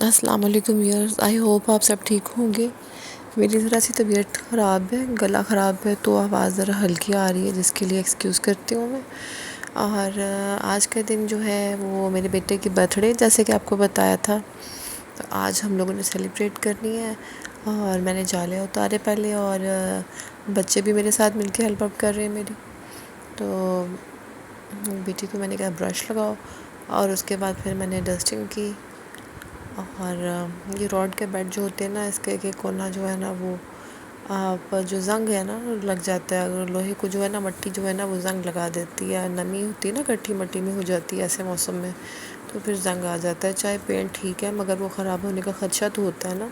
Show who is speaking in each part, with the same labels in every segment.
Speaker 1: السلام علیکم wears, I hope آپ سب ٹھیک ہوں گے۔ میری ذرا سی طبیعت خراب ہے، گلا خراب ہے، تو آواز ذرا ہلکی آ رہی ہے، جس کے لیے ایکسکیوز کرتی ہوں میں۔ اور آج کا دن جو ہے وہ میرے بیٹے کی برتھ ڈے، جیسے کہ آپ کو بتایا تھا، تو آج ہم لوگوں نے سیلیبریٹ کرنی ہے، اور میں نے جالے اتارے پہلے، اور بچے بھی میرے ساتھ مل کے ہیلپ اپ کر رہے ہیں میری۔ تو بیٹی کو میں نے کہا برش لگاؤ، اور اس کے بعد پھر میں نے ڈسٹنگ کی۔ اور یہ روڈ کے بیڈ جو ہوتے ہیں نا، اس کے ایک ایک کونا جو ہے نا وہ پر جو زنگ ہے نا لگ جاتا ہے، اگر لوہے کو جو ہے نا مٹی جو ہے نا وہ زنگ لگا دیتی ہے، نمی ہوتی ہے نا کٹھی مٹی میں ہو جاتی ہے ایسے موسم میں، تو پھر زنگ آ جاتا ہے۔ چاہے پینٹ ٹھیک ہے مگر وہ خراب ہونے کا خدشہ تو ہوتا ہے نا،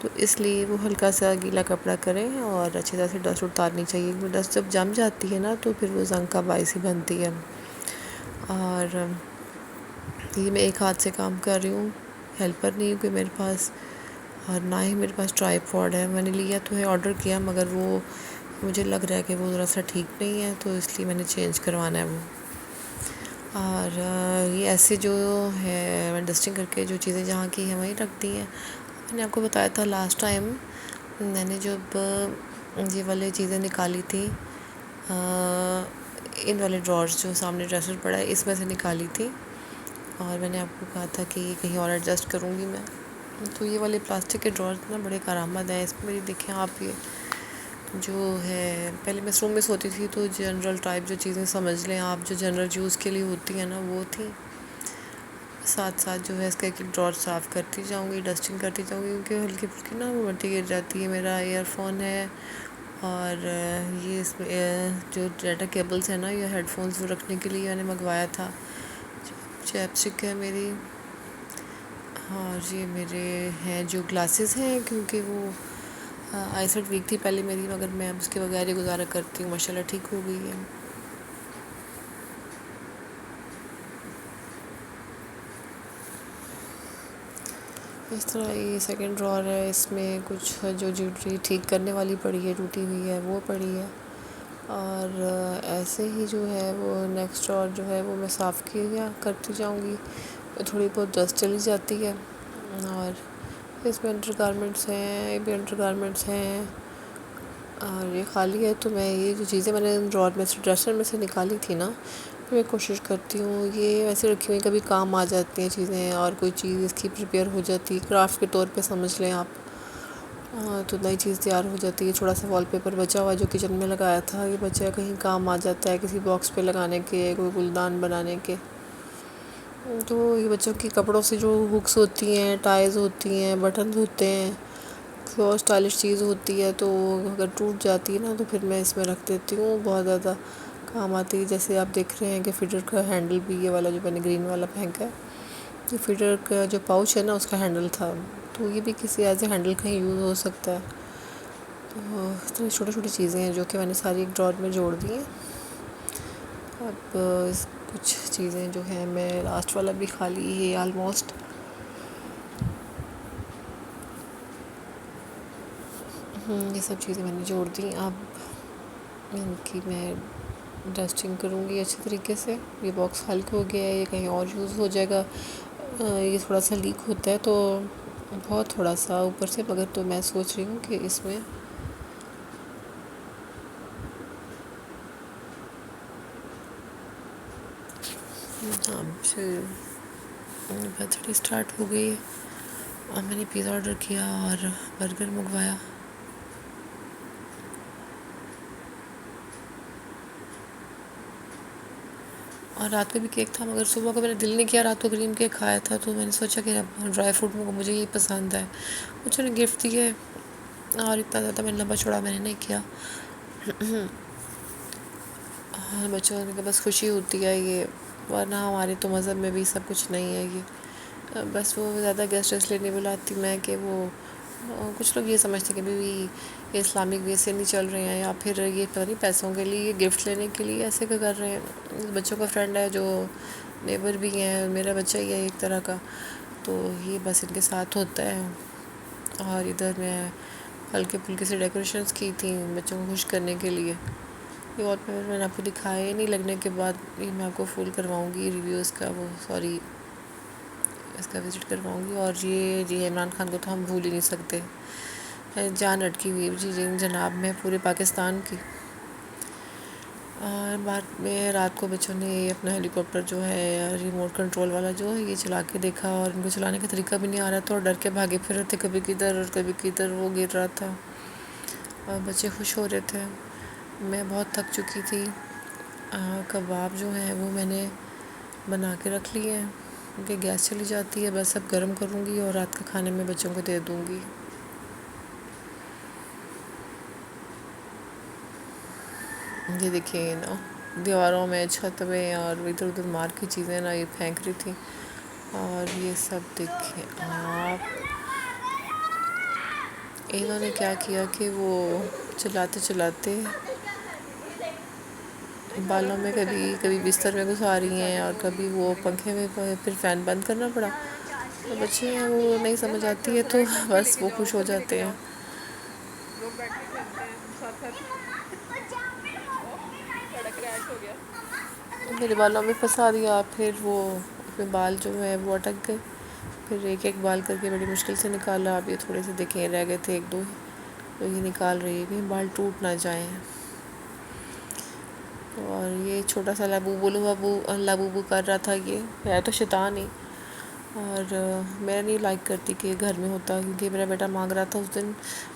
Speaker 1: تو اس لیے وہ ہلکا سا گیلا کپڑا کریں اور اچھی طرح سے ڈسٹ اتارنی چاہیے، کیونکہ ڈسٹ جب جم جاتی ہے نا تو پھر وہ زنگ کا باعث ہی بنتی ہے۔ اور یہ میں ایک ہاتھ سے کام کر رہی ہوں، ہیلپر نہیں ہے کوئی میرے پاس، اور نہ ہی میرے پاس ٹرائی پوڈ ہے۔ میں نے لیا تو ہے، آرڈر کیا، مگر وہ مجھے لگ رہا ہے کہ وہ ذرا سا ٹھیک نہیں ہے، تو اس لیے میں نے چینج کروانا ہے وہ۔ اور یہ ایسے جو ہے میں ڈسٹنگ کر کے جو چیزیں جہاں کی ہیں وہیں رکھ دی ہیں۔ میں نے آپ کو بتایا تھا لاسٹ ٹائم، میں نے جب یہ والی چیزیں نکالی تھی، ان والے ڈرارز جو سامنے ڈریسر پڑا ہے اس میں سے نکالی تھی، اور میں نے آپ کو کہا تھا کہ یہ کہیں اور ایڈجسٹ کروں گی میں۔ تو یہ والے پلاسٹک کے ڈرارز نا بڑے کارآمد ہیں، اس میں میری دیکھیں آپ، یہ جو ہے پہلے میں اس روم میں سوتی تھی تو جنرل ٹائپ جو چیزیں سمجھ لیں آپ، جو جنرل یوز کے لیے ہوتی ہیں نا وہ تھی، ساتھ ساتھ جو ہے اس کا ایک ایک ڈرار صاف کرتی جاؤں گی، ڈسٹنگ کرتی جاؤں گی، کیونکہ ہلکی پھلکی نا وہ مٹی گر جاتی ہے۔ میرا ایئر فون ہے، اور یہ اس میں جو ڈیٹا کیبلز ہیں نا، یہ ہیڈ فونز رکھنے کے لیے میں نے منگوایا تھا۔ چیپسٹک ہے میری، اور یہ میرے ہیں جو گلاسز ہیں، کیونکہ وہ آئی سیٹ ویک تھی پہلے میری، مگر میں اب اس کے بغیر ہی گزارا کرتی ہوں، ماشاء اللہ ٹھیک ہو گئی ہے۔ اس طرح یہ سیکنڈ ڈرار ہے، اس میں کچھ جو جوٹری ٹھیک کرنے والی پڑی ہے، ٹوٹی ہوئی ہے وہ پڑی ہے، اور ایسے ہی جو ہے وہ نیکسٹ ڈرار جو ہے وہ میں صاف کیا کرتی جاؤں گی، تھوڑی بہت ڈسٹ چلی جاتی ہے۔ اور اس میں انڈر گارمنٹس ہیں، یہ بھی انڈر گارمنٹس ہیں، اور یہ خالی ہے، تو میں یہ جو چیزیں میں نے ڈرار میں سے ڈریسر میں سے نکالی تھی نا، میں کوشش کرتی ہوں یہ ویسے رکھی ہوئی کبھی کام آ جاتی ہیں چیزیں، اور کوئی چیز اس کی پریپیئر ہو جاتی ہے کرافٹ کے طور پہ سمجھ لیں آپ، تو نئی چیز تیار ہو جاتی ہے۔ تھوڑا سا وال پیپر بچا ہوا جو کچن میں لگایا تھا، یہ بچہ کہیں کام آ جاتا ہے کسی باکس پہ لگانے کے، کوئی گلدان بنانے کے۔ تو یہ بچوں کی کپڑوں سے جو ہکس ہوتی ہیں، ٹائز ہوتی ہیں، بٹنز ہوتے ہیں، بہت اسٹائلش چیز ہوتی ہے، تو اگر ٹوٹ جاتی ہے نا تو پھر میں اس میں رکھ دیتی ہوں، بہت زیادہ کام آتی ہے۔ جیسے آپ دیکھ رہے ہیں کہ فٹر کا ہینڈل بھی، یہ والا جو میں نے گرین والا پھینکا ہے، یہ فٹر کا جو پاؤچ ہے نا اس کا ہینڈل تھا، تو یہ بھی کسی ایز اے ہینڈل کہیں یوز ہو سکتا ہے۔ تو چھوٹی چھوٹی چیزیں ہیں جو کہ میں نے ساری ایک ڈرار میں جوڑ دی ہیں۔ اب کچھ چیزیں جو ہیں، میں لاسٹ والا بھی خالی ہے آلموسٹ، یہ سب چیزیں میں نے جوڑ دی۔ اب ان کی میں ڈسٹنگ کروں گی اچھی طریقے سے۔ یہ باکس ہلکا ہو گیا ہے، یہ کہیں اور یوز ہو جائے گا، یہ تھوڑا سا لیک ہوتا ہے، تو بہت تھوڑا سا اوپر سے، مگر تو میں سوچ رہی ہوں کہ اس میں سے برتھ ڈے اسٹارٹ ہو گئی ہے، اور میں نے پیزا آرڈر کیا اور برگر منگوایا۔ اور رات کو بھی کیک تھا، مگر صبح کو میرا دل نہیں کیا، رات کو کریم کیک کھایا تھا، تو میں نے سوچا کہ ڈرائی فروٹ مجھے یہی پسند ہے، مجھے نے گفٹ دیے، اور اتنا زیادہ میں نے لمبا چوڑا میں نے نہیں کیا۔ بچوں کو بس خوشی ہوتی ہے یہ، ورنہ ہمارے تو مذہب میں بھی سب کچھ نہیں ہے یہ، بس وہ زیادہ گیسٹ اس لیے نہیں بلاتی میں کہ وہ کچھ لوگ یہ سمجھتے ہیں کہ بھی یہ اسلامک وے سے نہیں چل رہے ہیں، یا پھر یہ پتہ نہیں پیسوں کے لیے، گفٹ لینے کے لیے ایسے کر رہے ہیں۔ بچوں کا فرینڈ ہے جو نیبر بھی ہیں، میرا بچہ ہی ہے ایک طرح کا، تو یہ بس ان کے ساتھ ہوتا ہے۔ اور ادھر میں ہلکے پھلکے سے ڈیکوریشنز کی تھیں بچوں کو خوش کرنے کے لیے۔ یہ وال پیپر میں نے آپ کو دکھایا ہی نہیں، لگنے کے بعد یہ میں آپ کو فل کرواؤں گی ریویوز کا، وہ سوری اس کا وزٹ کرواؤں گی. اور یہ جی عمران خان کو تو ہم بھول ہی نہیں سکتے. جان اٹکی ہوئی جی جناب میں پورے پاکستان کی. اور بعد میں رات کو بچوں نے اپنا ہیلی کاپٹر جو ہے ریموٹ کنٹرول والا جو ہے یہ چلا کے دیکھا، اور ان کو چلانے کا طریقہ بھی نہیں آ رہا تھا اور ڈر کے بھاگے پھر رہے تھے، کبھی کدھر اور کبھی کدھر وہ گر رہا تھا اور بچے خوش ہو رہے تھے. میں بہت تھک چکی تھی. کباب جو ہیں وہ میں نے بنا کے رکھ لیے ہیں کیونکہ گیس چلی جاتی ہے. بس اب گرم کروں گی اور رات کے کھانے میں بچوں کو دے دوں گی. یہ دیکھیں نا دیواروں میں چھت میں اور ادھر ادھر مار کی چیزیں نا یہ پھینک رہی تھی. اور یہ سب دیکھیں آپ، انہوں نے کیا کیا کہ وہ چلاتے چلاتے بالوں میں کبھی کبھی بستر میں گھسا رہی ہیں اور کبھی وہ پنکھے میں، پھر فین بند کرنا پڑا. تو بچے ہیں وہ نہیں سمجھ آتی ہے تو بس وہ خوش ہو جاتے ہیں. لوگ بیٹھ کے کھیلتے ہیں ساتھ ساتھ. کریش ہو گیا. میرے بالوں میں پھنسا دیا. پھر وہ اپنے بال جو ہے وہ اٹک گئے. پھر ایک ایک بال کر کے بڑی مشکل سے نکالا. اب یہ تھوڑے سے دیکھیں رہ گئے تھے ایک دو، تو یہ نکال رہی ہے کہ بال ٹوٹ نہ جائیں. اور یہ چھوٹا سا لبوبو کر رہا تھا. یہ ہے تو شیطان ہی، اور میں نہیں لائک کرتی کہ گھر میں ہوتا، کیونکہ میرا بیٹا مانگ رہا تھا اس دن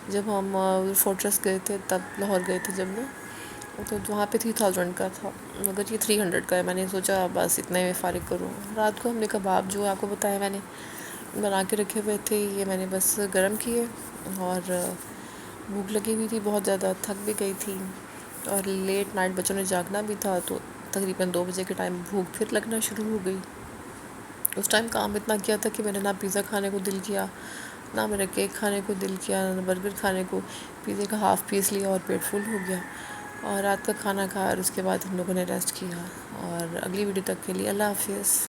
Speaker 1: جب ہم فورٹریس گئے تھے، تب لاہور گئے تھے جب میں، تو وہاں پہ 3000 کا تھا مگر یہ 300 کا ہے. میں نے سوچا بس اتنے میں فارغ کروں. رات کو ہم نے کباب جو آپ کو بتایا میں نے بنا کے رکھے ہوئے تھے، یہ میں نے بس گرم کیے. اور بھوک لگی ہوئی تھی بہت زیادہ، تھک بھی گئی تھی اور لیٹ نائٹ بچوں نے جاگنا بھی تھا، تو تقریباً 2 بجے کے ٹائم بھوک پھر لگنا شروع ہو گئی. اس ٹائم کام اتنا کیا تھا کہ میں نے نہ پیزا کھانے کو دل کیا، نہ میرا کیک کھانے کو دل کیا، نہ برگر کھانے کو. پیزے کا ہاف پیس لیا اور پیٹ فل ہو گیا. اور رات کا کھانا کھایا اور اس کے بعد ہم لوگوں نے ریسٹ کیا. اور اگلی ویڈیو تک کے لیے اللہ حافظ.